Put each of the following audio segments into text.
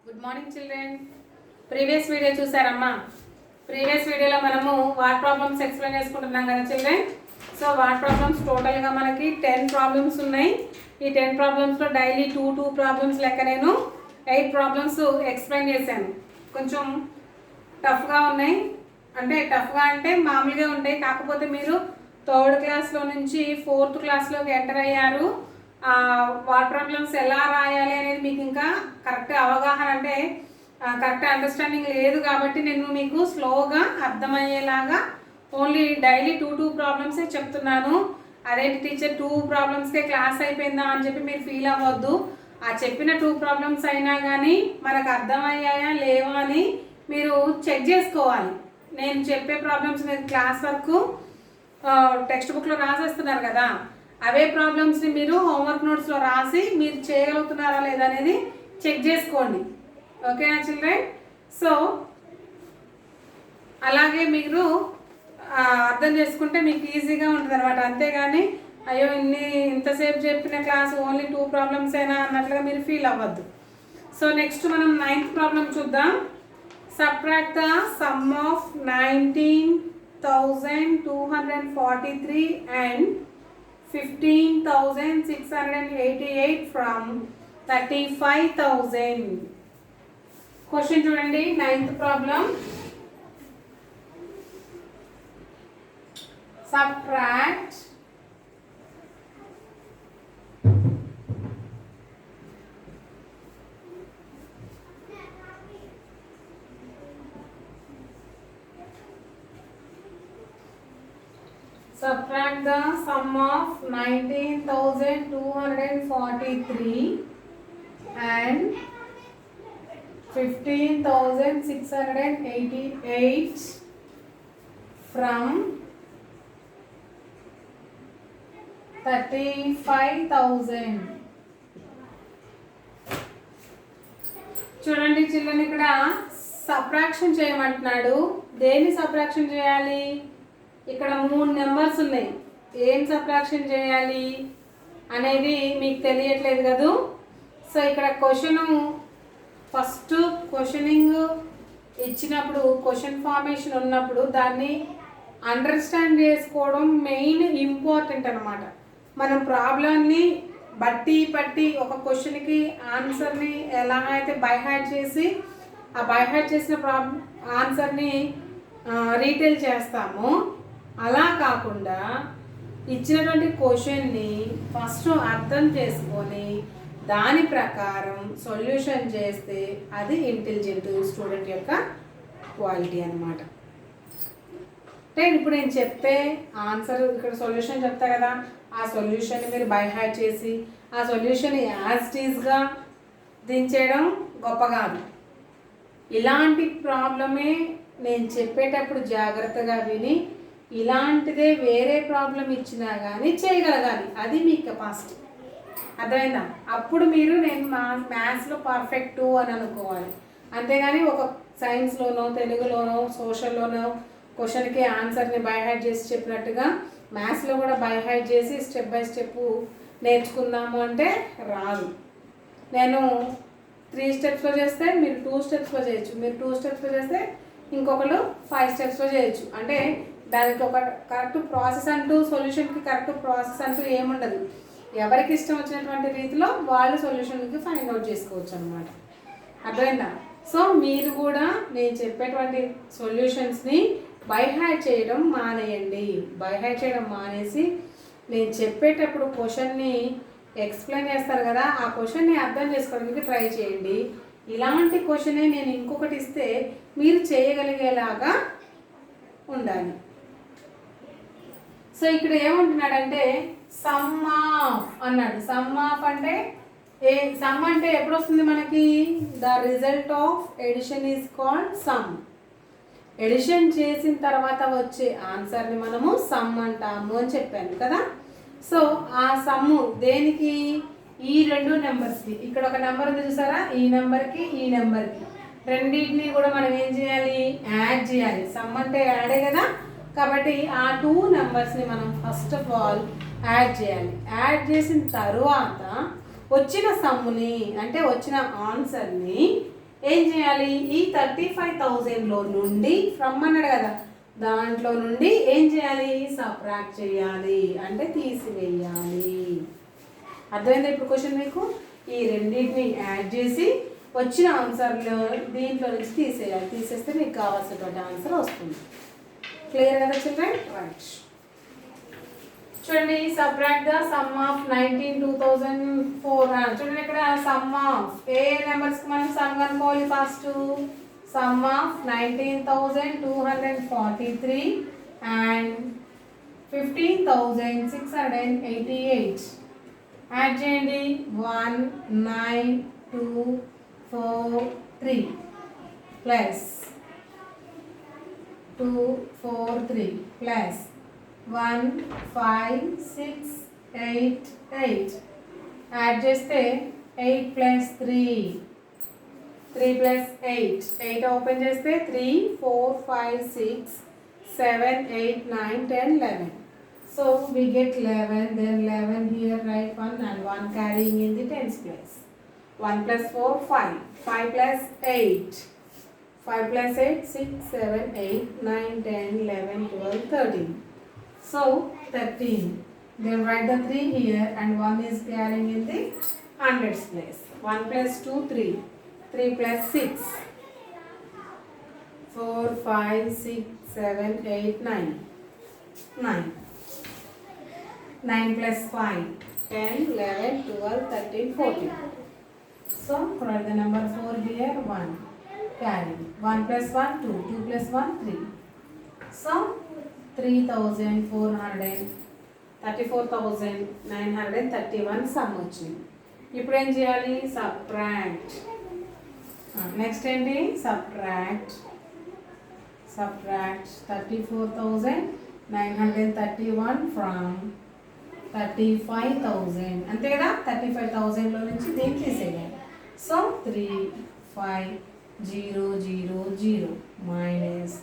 Good morning children. Previous video చూసారమ్మా. Previous వీడియోలో మనము వాట్ ప్రాబ్లమ్స్ ఎక్స్ప్లెయిన్ చేసుకుంటున్నాం కదా చిల్డ్రన్. సో వాట్ ప్రాబ్లమ్స్ టోటల్గా మనకి 10 ప్రాబ్లమ్స్ ఉన్నాయి. ఈ 10 ప్రాబ్లమ్స్లో డైలీ టూ ప్రాబ్లమ్స్ లెక్క నేను 8 ప్రాబ్లమ్స్ ఎక్స్ప్లెయిన్ చేశాను. కొంచెం టఫ్గా ఉన్నాయి, అంటే టఫ్గా అంటే మామూలుగా ఉంటాయి. కాకపోతే మీరు 3rd క్లాస్లో నుంచి 4th క్లాస్లోకి ఎంటర్ అయ్యారు. వాట్ ప్రాబ్లమ్స్ ఎలా రాయాలి అనేది మీకు ఇంకా కరెక్ట్ అవగాహన, అంటే కరెక్ట్ అండర్స్టాండింగ్ లేదు. కాబట్టి నేను మీకు స్లోగా అర్థమయ్యేలాగా ఓన్లీ డైలీ టూ ప్రాబ్లమ్సే చెప్తున్నాను. అదేంటి టీచర్ 2 ప్రాబ్లమ్స్కే క్లాస్ అయిపోయిందా అని చెప్పి మీరు ఫీల్ అవ్వద్దు. ఆ చెప్పిన 2 ప్రాబ్లమ్స్ అయినా కానీ మనకు అర్థమయ్యాయా లేవా అని మీరు చెక్ చేసుకోవాలి. నేను చెప్పే ప్రాబ్లమ్స్ మీరు క్లాస్ వరకు టెక్స్ట్ బుక్లో రాసేస్తున్నారు కదా, అవే ప్రాబ్లమ్స్ని మీరు హోంవర్క్ నోట్స్లో రాసి మీరు చేయగలుగుతున్నారా లేదా అనేది చెక్ చేసుకోండి. ఓకేనా చిల్డ్రన్? సో అలాగే మీరు అర్థం చేసుకుంటే మీకు ఈజీగా ఉంటుంది అనమాట. అంతేగాని అయ్యో ఇంతసేపు చెప్పిన క్లాస్ ఓన్లీ 2 ప్రాబ్లమ్స్ అయినా అన్నట్లుగా మీరు ఫీల్ అవ్వద్దు. సో నెక్స్ట్ మనం 9th ప్రాబ్లం చూద్దాం. Subtract the sum of 19,243 and 15,688 from 35,000. Question చూడండి. 9th problem. Subtract the sum of 19,243 and 15,688 from 35,000. చూడండి చిల్డ్రన్, ఇక్కడ సబ్ట్రాక్షన్ చేయమంటున్నాడు. దేన్ని సబ్ట్రాక్షన్ చేయాలి? ఇక్కడ 3 నెంబర్స్ ఉన్నాయి. ఏం సబ్ట్రాక్షన్ చేయాలి అనేది మీకు తెలియట్లేదు కదూ. సో ఇక్కడ ఫస్ట్ క్వశ్చనింగ్ ఇచ్చినప్పుడు, క్వశ్చన్ ఫార్మేషన్ ఉన్నప్పుడు దాన్ని అండర్స్టాండ్ చేసుకోవడం మెయిన్ ఇంపార్టెంట్ అనమాట. మనం ప్రాబ్లమ్ని బట్టి ఒక క్వశ్చన్కి ఆన్సర్ని ఎలా అయితే బైహార్ట్ చేసి ఆ బైహార్ట్ చేసిన ఆన్సర్ని రీటైల్ చేస్తామో, అలా కాకుండా ఇచ్చినటువంటి క్వశ్చన్ని ఫస్ట్ అర్థం చేసుకొని దాని ప్రకారం సొల్యూషన్ చేస్తే అది ఇంటెలిజెంట్ స్టూడెంట్ యొక్క క్వాలిటీ అన్నమాట. అంటే ఇప్పుడు నేను చెప్పే ఆన్సర్, ఇక్కడ సొల్యూషన్ చెప్తా కదా, ఆ సొల్యూషన్ని మీరు బైహార్ట్ చేసి ఆ సొల్యూషన్ యాజ్ ఇట్ ఈజ్గా దించేయడం గొప్ప కాదు. ఇలాంటి ప్రాబ్లమే నేను చెప్పేటప్పుడు జాగ్రత్తగా విని ఇలాంటిదే వేరే ప్రాబ్లం ఇచ్చినా కానీ చేయగలగాలి. అది మీ కెపాసిటీ. అర్థమైందా? అప్పుడు మీరు నేను మ్యాథ్స్లో పర్ఫెక్టు అని అనుకోవాలి. అంతేగాని ఒక సైన్స్లోనో తెలుగులోనో సోషల్లోనో క్వశ్చన్కి ఆన్సర్ని బైహార్ట్ చేసి చెప్పినట్టుగా మ్యాథ్స్లో కూడా బైహార్ట్ చేసి స్టెప్ బై స్టెప్ నేర్చుకుందాము అంటే రాదు. నేను 3 స్టెప్స్లో చేస్తే మీరు 2 స్టెప్స్లో చేయొచ్చు, మీరు 2 స్టెప్స్లో చేస్తే ఇంకొకరు 5 స్టెప్స్లో చేయొచ్చు. అంటే దానికి ఒక కరెక్ట్ ప్రాసెస్ అంటూ, సొల్యూషన్కి కరెక్ట్ ప్రాసెస్ అంటూ ఏముండదు. ఎవరికి ఇష్టం వచ్చినటువంటి రీతిలో వాళ్ళు సొల్యూషన్కి ఫైండ్ అవుట్ చేసుకోవచ్చు అనమాట. అర్థమైందా? సో మీరు కూడా నేను చెప్పేటువంటి సొల్యూషన్స్ని బైహార్ట్ చేయడం మానేయండి. బైహార్ట్ చేయడం మానేసి నేను చెప్పేటప్పుడు క్వశ్చన్ని ఎక్స్ప్లెయిన్ చేస్తారు కదా, ఆ క్వశ్చన్ని అర్థం చేసుకోవడానికి ట్రై చేయండి. ఇలాంటి క్వశ్చనే నేను ఇంకొకటి ఇస్తే మీరు చేయగలిగేలాగా ఉండాలి. సో ఇక్కడ ఏమంటున్నాడంటే సమ్ ఆఫ్ అన్నాడు. సమ్ ఆఫ్ అంటే సమ్ అంటే ఎప్పుడు వస్తుంది మనకి? The result of addition is called sum. Addition చేసిన తర్వాత వచ్చే ఆన్సర్ని మనము సమ్ అంటాము అని చెప్పాను కదా. సో ఆ సమ్ము దేనికి? ఈ 2 నెంబర్స్కి. ఇక్కడ ఒక నెంబర్ ఉంది చూసారా, ఈ నెంబర్కి ఈ నెంబర్కి రెండింటిని కూడా మనం ఏం చేయాలి? యాడ్ చేయాలి. సమ్ అంటే యాడే కదా. కాబట్టి ఆ 2 నెంబర్స్ని మనం ఫస్ట్ ఆఫ్ ఆల్ యాడ్ చేయాలి. యాడ్ చేసిన తర్వాత వచ్చిన సమ్ముని, అంటే వచ్చిన ఆన్సర్ని ఏం చేయాలి, ఈ 35,000లో నుండి ఫ్రమ్ అన్నాడు కదా, దాంట్లో నుండి ఏం చేయాలి, సబ్ట్రాక్ట్ చేయాలి అంటే తీసివేయాలి. అర్థమైందా ఇప్పుడు క్వశ్చన్ మీకు? ఈ రెండింటిని యాడ్ చేసి వచ్చిన ఆన్సర్లో దీంట్లో నుంచి తీసేయాలి. తీసేస్తే మీకు కావాల్సినటువంటి ఆన్సర్ వస్తుంది. క్లియర్ కదా చిల్డ్రన్? రైట్. చూడండి, సబ్ట్రాక్ట్ ద సమ్ ఆఫ్ 19,2004. చూడండి ఇక్కడ సమ్ ఆఫ్ ఏ నెంబర్స్కి మనం సమ్ కనుక్కోవాలి first. Some of 19,243 and 15,688. Add చేయండి. 1 9 2 4 3 ప్లస్ 2 4 3 ప్లస్ 1 5 6 8 8. యాడ్ చేస్తే 8 ప్లస్ 3 3 ప్లస్ 8 8 ఓపెన్ చేస్తే 3 4 5 6 7 8 9 10 11. So we get 11, then 11 here, write 1 and 1 carrying in the tens place. 1 plus 4 5, 5 plus 8, 5 plus 8 6 7 8 9 10 11 12 13. So 13. Then write the 3 here and 1 is carrying in the hundreds place. 1 plus 2 3, 3 plus 6, 4 5 6 7 8 9, 9. 9 plus 5, 10, 11, 12, 13, 14. So, write the number 4 here, 1. Carry. 1 plus 1, 2. 2 plus 1, 3. So, 34,931 sum వచ్చింది. ఇప్పుడు ఏం చేయాలి? Subtract. Next ఏంటి? Subtract 34,931 from 35,000. అంతే కదా? 35,000లో నుంచి దీన్ని తీసేయాలి. So 3 5 0 0 0 minus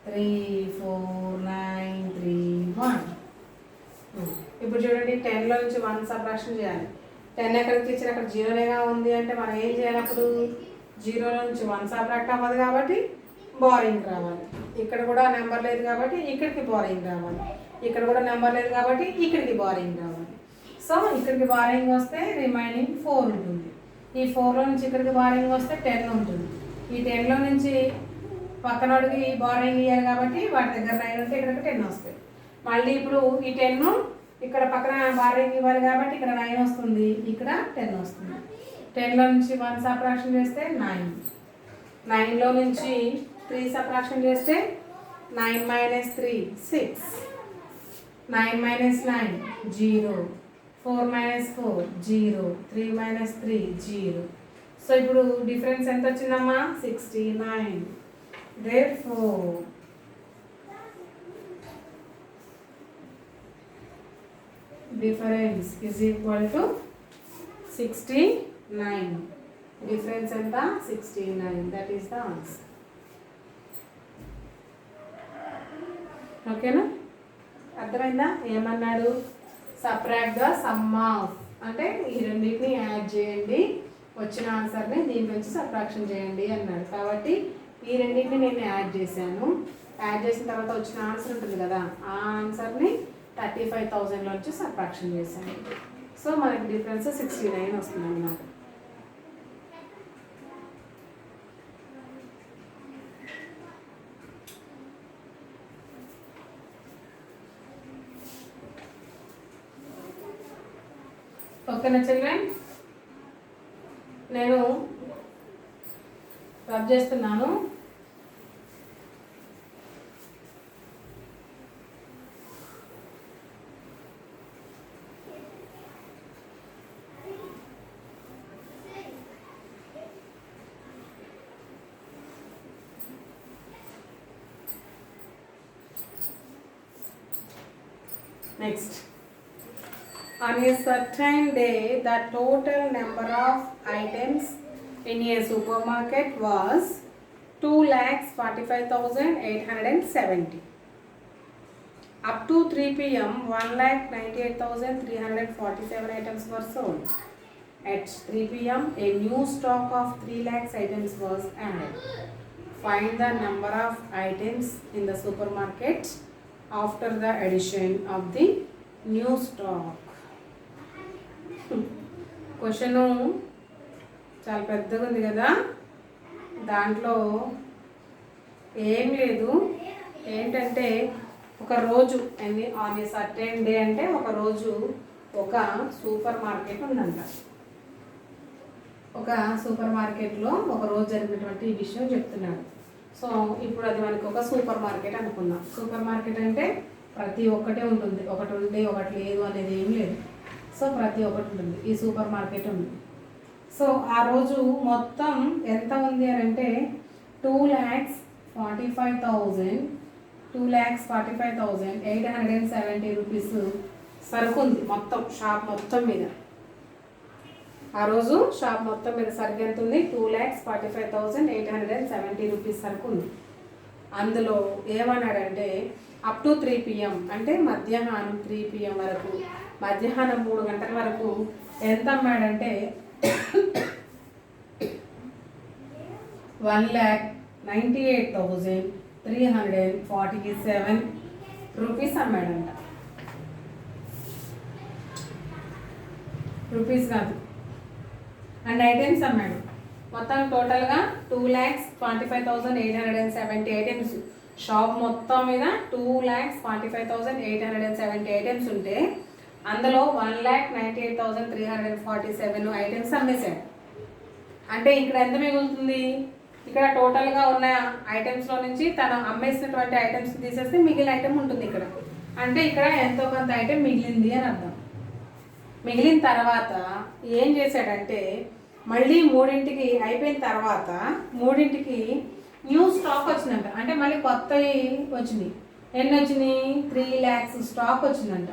3 4 9 3 1. ఇప్పుడు చూడండి, 10లో నుంచి 1 సబ్ట్రాక్షన్ చేయాలి. 10 ఎక్కడికి ఇచ్చిన అక్కడ జీరోనేగా ఉంది అంటే మనం ఏం చేయాలి? అప్పుడు 0లో నుంచి 1 సబ్ట్రాక్ట్ అవ్వదు కాబట్టి బారింగ్ రావాలి. ఇక్కడ కూడా నెంబర్ లేదు కాబట్టి ఇక్కడికి బారింగ్ రావాలి. ఇక్కడ కూడా నెంబర్ లేదు కాబట్టి ఇక్కడికి బారింగ్ రావాలి. సో ఇక్కడికి బారింగ్ వస్తే రిమైనింగ్ 4 ఉంటుంది. ఈ 4లో నుంచి ఇక్కడికి బారింగ్ వస్తే 10 ఉంటుంది. ఈ 10లో నుంచి పక్కనోడికి బారింగ్ ఇయ్యాలి కాబట్టి వాటి దగ్గర 9 ఉంటే ఇక్కడికి 10 వస్తాయి. మళ్ళీ ఇప్పుడు ఈ 10 ఇక్కడ పక్కన బారింగ్ ఇవ్వాలి కాబట్టి ఇక్కడ 9 వస్తుంది, ఇక్కడ 10 వస్తుంది. 10లో నుంచి 1 సబ్ట్రాక్షన్ చేస్తే 9. 9లో నుంచి 3 సబ్ట్రాక్షన్ చేస్తే 9 minus 3 6. 9 minus 9 0. 4 minus 4 0. 3 minus 3 0. So ఇప్పుడు డిఫరెన్స్ ఎంత వచ్చిందమ్మా? 69. Therefore difference is equal to 69. Difference ఎంత? 69. That is the answer. ఓకేనా? అర్థమైందా? ఏమన్నాడు? సబ్ట్రాక్ట్ ద సమ్ ఆఫ్ అంటే ఈ రెండింటిని యాడ్ చేయండి, వచ్చిన ఆన్సర్ని దీని నుంచి సబ్ట్రాక్షన్ చేయండి అన్నాడు. కాబట్టి ఈ రెండింటిని నేను యాడ్ చేశాను. యాడ్ చేసిన తర్వాత వచ్చిన ఆన్సర్ ఉంటుంది కదా, ఆ ఆన్సర్ని 35,000లో నుంచి సబ్ట్రాక్షన్ చేశాను. సో మనకి డిఫరెన్స్ 69 వస్తుంది అన్నమాట. ఓకేనా చిల్డ్రన్? నేను రబ్ చేస్తున్నాను. Next, on a certain day, the total number of items in a supermarket was 2,45,870. Up to 3 p.m., 1,98,347 items were sold. At 3 p.m., a new stock of 3 lakhs items was added. Find the number of items in the supermarket after the addition of the new stock. Question చాలా పెద్దగా ఉంది కదా, దాంట్లో ఏం లేదు. ఏంటంటే ఒక రోజు ఆన్ ఏ సర్టెన్ డే అంటే ఒక రోజు ఒక సూపర్ మార్కెట్ ఉందంట. ఒక సూపర్ మార్కెట్లో ఒక రోజు జరిగినటువంటి విషయం చెప్తున్నాడు. సో ఇప్పుడు అది మనకి ఒక సూపర్ మార్కెట్ అనుకుందాం. సూపర్ మార్కెట్ అంటే ప్రతి ఒక్కటే ఉంటుంది, ఒకటి ఉండి ఒకటి లేదు అనేది ఏం లేదు. సో ప్రతి ఒక్కటి ఉంటుంది, ఈ సూపర్ మార్కెట్ ఉంది. సో ఆ రోజు మొత్తం ఎంత ఉంది అని అంటే 2,45,870 రూపీస్ సరుకు ఉంది మొత్తం షాప్ మొత్తం మీద. ఆ రోజు షాప్ మొత్తం మీద సరుకు ఎంత ఉంది? 2,45,870 రూపీస్ సరుకు ఉంది. అందులో ఏమన్నాడంటే అప్ టు 3 PM అంటే మధ్యాహ్నం 3 PM వరకు, మధ్యాహ్నం 3 గంటల వరకు ఎంత అమ్మాడంటే 1,98,347 రూపీస్ అమ్మాడంట. రూపీస్ కాదు, అండ్ ఐటమ్స్ అమ్మాడు. మొత్తం టోటల్గా 2,45,870 ఐటమ్స్. షాప్ మొత్తం మీద 2,45,870 ఐటమ్స్ ఉంటే అందులో 1,98,347 ఐటమ్స్ అమ్మేశాడు. అంటే ఇక్కడ ఎంత మిగులుతుంది? ఇక్కడ టోటల్గా ఉన్న ఐటమ్స్లో నుంచి తను అమ్మేసినటువంటి ఐటమ్స్ తీసేస్తే మిగిలిన ఐటమ్ ఉంటుంది ఇక్కడ. అంటే ఇక్కడ ఎంతో కొంత ఐటమ్ మిగిలింది అని అర్థం. మిగిలిన తర్వాత ఏం చేశాడంటే మళ్ళీ 3ంటికి అయిపోయిన తర్వాత 3ంటికి న్యూ స్టాక్ వచ్చిందంట. అంటే మళ్ళీ కొత్తవి వచ్చినాయి. ఎన్ని వచ్చినాయి? 3 lakhs స్టాక్ వచ్చిందంట.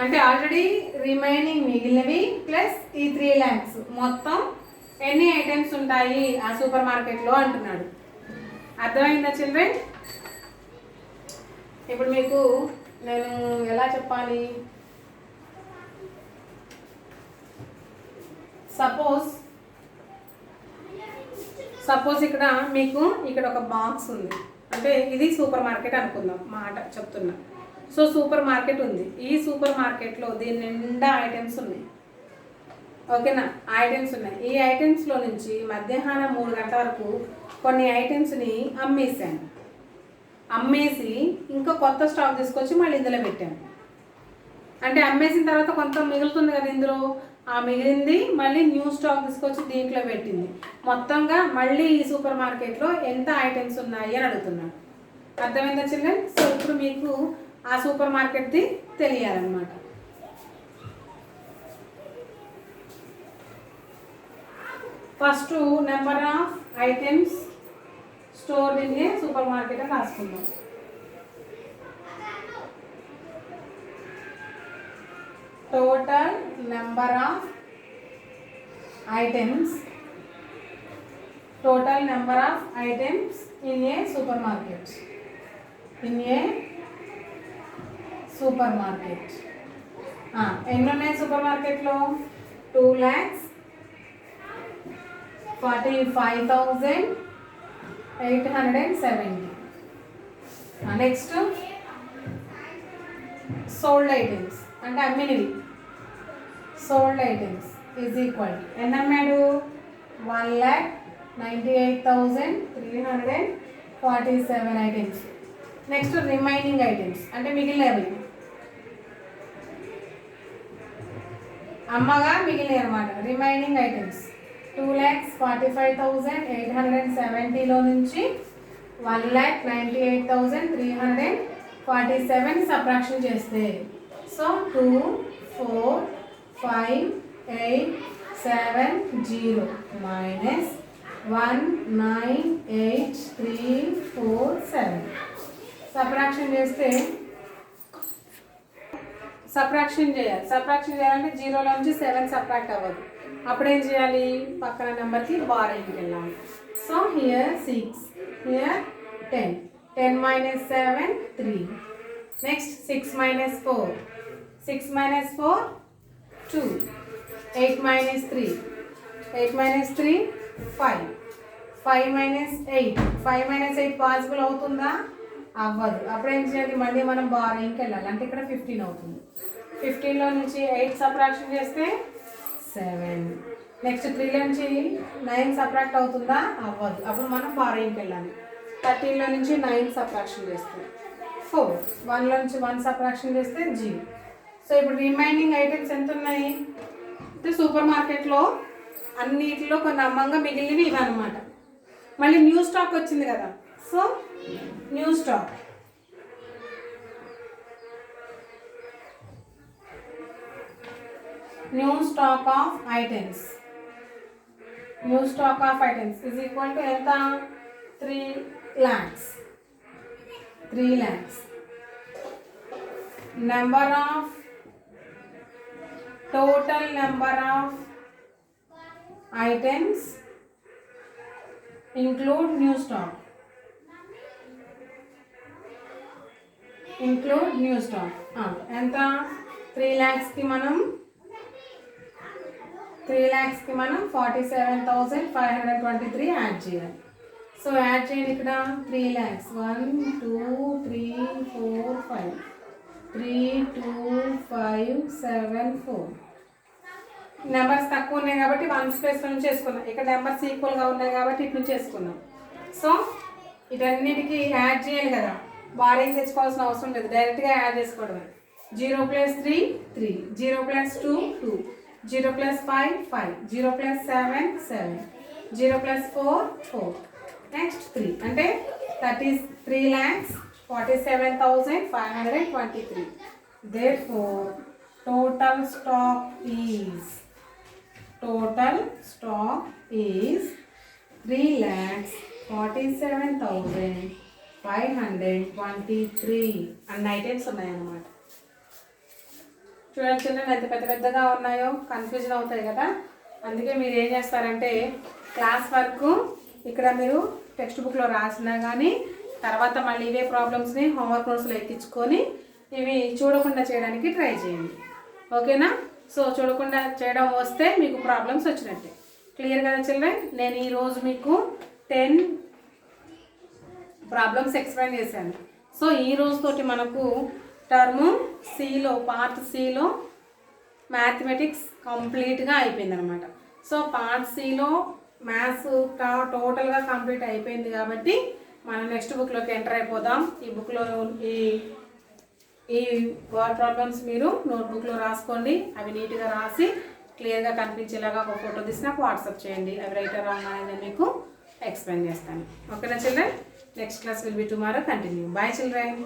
అంటే ఆల్రెడీ రిమైనింగ్ మిగిలినవి ప్లస్ ఈ 3 lakhs మొత్తం ఎన్ని ఐటమ్స్ ఉంటాయి ఆ సూపర్ మార్కెట్లో అంటున్నాడు. అర్థమైందా చిల్డ్రన్? ఇప్పుడు మీకు నేను ఎలా చెప్పాలి? సపోజ్ ఇక్కడ మీకు ఇక్కడ ఒక బాక్స్ ఉంది. అంటే ఇది సూపర్ మార్కెట్ అనుకుందాం, మాట చెప్తున్నా. సో సూపర్ మార్కెట్ ఉంది. ఈ సూపర్ మార్కెట్లో దీని నిండా ఐటమ్స్ ఉన్నాయి. ఓకేనా? ఐటమ్స్ ఉన్నాయి. ఈ ఐటమ్స్లో నుంచి మధ్యాహ్నం 3 గంటల వరకు కొన్ని ఐటమ్స్ని అమ్మేశాను. అమ్మేసి ఇంకా కొత్త స్టాక్ తీసుకొచ్చి మళ్ళీ ఇందులో పెట్టాను. అంటే అమ్మేసిన తర్వాత కొంత మిగులుతుంది కదా ఇందులో, ఆ మిగిలింది మళ్ళీ న్యూ స్టాక్ తీసుకొచ్చి దీంట్లో పెట్టింది. మొత్తంగా మళ్ళీ ఈ సూపర్ మార్కెట్లో ఎంత ఐటమ్స్ ఉన్నాయి అని అడుగుతున్నాను. అర్థమైందా చిల్డ్రన్? సో ఇప్పుడు మీకు ఆ సూపర్ మార్కెట్ది తెలియాలన్నమాట. First number of items stored in a supermarket అని రాసుకుందాం. Total number of items in a supermarket. ఎన్ని ఉన్నాయి సూపర్ మార్కెట్లో? 2,45,870. నెక్స్ట్ సోల్డ్ ఐటమ్స్ అంటే అమ్మినవి. సోల్డ్ ఐటమ్స్ ఈజ్ ఈక్వల్ ఎన్ని అమ్మాడు? 1,98,347 ఐటమ్స్. నెక్స్ట్ రిమైనింగ్ ఐటమ్స్ అంటే మిగిలినవి, అమ్మగా మిగిలినవి అనమాట. రిమైనింగ్ ఐటమ్స్ 2,45,870లో నుంచి 1,98,347 సబ్ట్రాక్షన్ చేస్తే సో 2, 4, 5, 8, 7, 0 మైనస్ 1, 9, 8, 3, 4, 7 సబ్ట్రాక్షన్ చేస్తే సబ్ట్రాక్షన్ చేయాలంటే 0లో నుంచి 7 సబ్ట్రాక్ట్ అవ్వదు. అప్పుడు ఏం చేయాలి? పక్కన నెంబర్కి బారెంట్కి వెళ్ళాలి. So here 6, here 10. 10 minus 7, 3. Next 6 minus 4. 6 minus 4, 2. 8 minus 3. 8 minus 3, 5. 5 minus 8. 5 minus 8 possible అవుతుందా? అవ్వదు. అప్పుడు ఏం చేయాలి? మళ్ళీ మనం బారోయింగ్కి వెళ్ళాలి. అంటే ఇక్కడ 15 అవుతుంది. 15లో నుంచి 8 సబ్ట్రాక్షన్ చేస్తే 7. నెక్స్ట్ 3లో నుంచి 9 సబ్ట్రాక్ట్ అవుతుందా? అవ్వదు. అప్పుడు మనం బారోయింగ్కి వెళ్ళాలి. 13లో నుంచి 9 సబ్ట్రాక్షన్ చేస్తే 4. 1లో నుంచి 1 సబ్ట్రాక్షన్ చేస్తే 0. సో ఇప్పుడు రిమైనింగ్ ఐటమ్స్ ఎంత ఉన్నాయి అంటే సూపర్ మార్కెట్లో అన్నిటిలో కొన్ని అమ్మంగా మిగిలినవి ఇవన్నమాట. మళ్ళీ న్యూ స్టాక్ వచ్చింది కదా. So new stock of items is equal to ఎంత? 3 lakhs. Total number of items include new stock. ఎంత? 3 lakhs కి మనం 47,523 యాడ్ చేయాలి. సో యాడ్ చేయండి. ఇక్కడ 3 lakhs 1 2 3 4 5 3 2 5 7 4. నెంబర్స్ తక్కువ ఉన్నాయి కాబట్టి 1 స్పేస్ నుంచి చేసుకున్నాం. ఇక్కడ నెంబర్స్ ఈక్వల్గా ఉన్నాయి కాబట్టి ఇటు నుంచి చేసుకున్నాం. సో వీటన్నిటికీ యాడ్ చేయాలి కదా. బారింగ్ తెచ్చుకోవాల్సిన అవసరం లేదు, డైరెక్ట్గా యాడ్ చేసుకోవడమే. 0 + 3 3, 0 + 2 2, 0 + 5 5, 0 + 7 7, 0 + 4 4. నెక్స్ట్ 3 అంటే 3,47,523. Therefore total stock is 3,47,523 అన్న ఐటమ్స్ ఉన్నాయన్నమాట. చూడండి చిల్డ్రన్ ఎంత పెద్దగా ఉన్నాయో కన్ఫ్యూజన్ అవుతాయి కదా. అందుకే మీరు ఏం చేస్తారంటే క్లాస్ వర్క్ ఇక్కడ మీరు టెక్స్ట్ బుక్లో రాసినా కానీ తర్వాత మళ్ళీ ఇవే ప్రాబ్లమ్స్ని హోంవర్క్ నోట్స్లో ఎక్కించుకొని ఇవి చూడకుండా చేయడానికి ట్రై చేయండి. ఓకేనా? సో చూడకుండా చేయడం వస్తే మీకు ప్రాబ్లమ్స్ వచ్చినట్టే. క్లియర్ కదా చిల్డ్రన్? నేను ఈరోజు మీకు 10 ప్రాబ్లమ్స్ ఎక్స్ప్లెయిన్ చేశాను. సో ఈ రోజుతోటి మనకు టర్మ్ సిలో పార్ట్ సిలో మ్యాథమెటిక్స్ కంప్లీట్గా అయిపోయిందనమాట. సో పార్ట్ సిలో మ్యాథ్స్ టోటల్గా కంప్లీట్ అయిపోయింది కాబట్టి మనం నెక్స్ట్ బుక్లోకి ఎంటర్ అయిపోదాం. ఈ బుక్లో ఈ వర్డ్ ప్రాబ్లమ్స్ మీరు నోట్బుక్లో రాసుకోండి. అవి నీట్గా రాసి క్లియర్గా కనిపించేలాగా ఒక ఫోటో తీసి నాకు వాట్సాప్ చేయండి. అవి రైటర్ రాంగ్ అనేది నేను మీకు ఎక్స్ప్లెయిన్ చేస్తాను. ఓకేనా children? Next class will be tomorrow. Continue. Bye children.